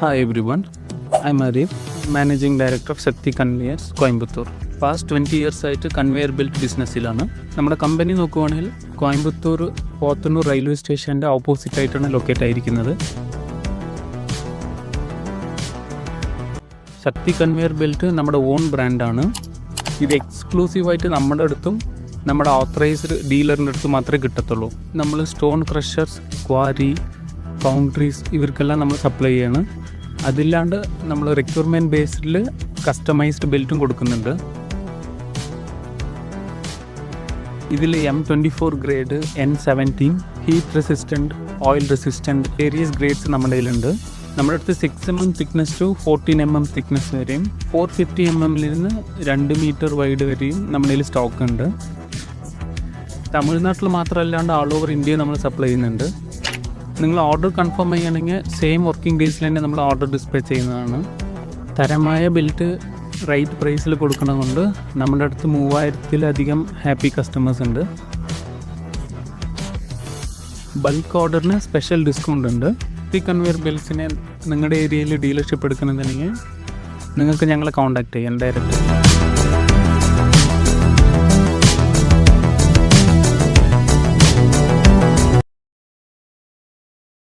Hi everyone, I'm Arif, Managing Director of Shakti Conveyors, Coimbatore. Past 20 years ആയിട്ട് conveyor belt ബിസിനസ്സിലാണ്. നമ്മുടെ company നോക്കുവാണെങ്കിൽ Coimbatore Podanur railway സ്റ്റേഷൻ്റെ opposite ആയിട്ടാണ് locate ആയിരിക്കുന്നത്. ശക്തി കൺവെയർ ബെൽറ്റ് നമ്മുടെ ഓൺ ബ്രാൻഡാണ്. ഇത് എക്സ്ക്ലൂസീവായിട്ട് നമ്മുടെ അടുത്തും നമ്മുടെ ഓത്തറൈസ്ഡ് ഡീലറിൻ്റെ അടുത്ത് മാത്രമേ കിട്ടത്തുള്ളൂ. നമ്മൾ സ്റ്റോൺ ക്രഷേഴ്സ്, ക്വാരി, ഫൗണ്ടറീസ് ഇവർക്കെല്ലാം നമ്മൾ സപ്ലൈ ചെയ്യണം. അതില്ലാണ്ട് നമ്മൾ റിക്വയർമെൻറ്റ് ബേസ്ഡിൽ കസ്റ്റമൈസ്ഡ് ബെൽറ്റും കൊടുക്കുന്നുണ്ട്. ഇതിൽ M24 grade, N17, heat resistant, oil resistant various grades നമ്മുടെ കയ്യിലുണ്ട്. നമ്മുടെ അടുത്ത് 6 mm thickness to 14 mm thickness വരെയും 450 mm 2 മീറ്റർ വൈഡ് വരെയും നമ്മുടെ കയ്യിൽ സ്റ്റോക്ക് ഉണ്ട്. തമിഴ്നാട്ടിൽ മാത്രമല്ലാണ്ട് ഓൾ ഓവർ ഇന്ത്യ നമ്മൾ സപ്ലൈ ചെയ്യുന്നുണ്ട്. നിങ്ങൾ ഓർഡർ കൺഫേം ചെയ്യുകയാണെങ്കിൽ സെയിം വർക്കിംഗ് ഡേയ്സിൽ തന്നെ നമ്മൾ ഓർഡർ ഡിസ്പ്ലേ ചെയ്യുന്നതാണ്. തരമായ ബെൽറ്റ് റൈറ്റ് പ്രൈസിൽ കൊടുക്കണതുകൊണ്ട് നമ്മുടെ അടുത്ത് 3000-ലധികം ഹാപ്പി കസ്റ്റമേഴ്സ് ഉണ്ട്. ബൾക്ക് ഓർഡറിന് സ്പെഷ്യൽ ഡിസ്കൗണ്ട് ഉണ്ട്. ഈ കൺവെയർ ബെൽറ്റ്സിനെ നിങ്ങളുടെ ഏരിയയിൽ ഡീലർഷിപ്പ് എടുക്കണമെന്നുണ്ടെങ്കിൽ നിങ്ങൾക്ക് ഞങ്ങളെ കോൺടാക്ട് ചെയ്യാം ഡയറക്റ്റ്.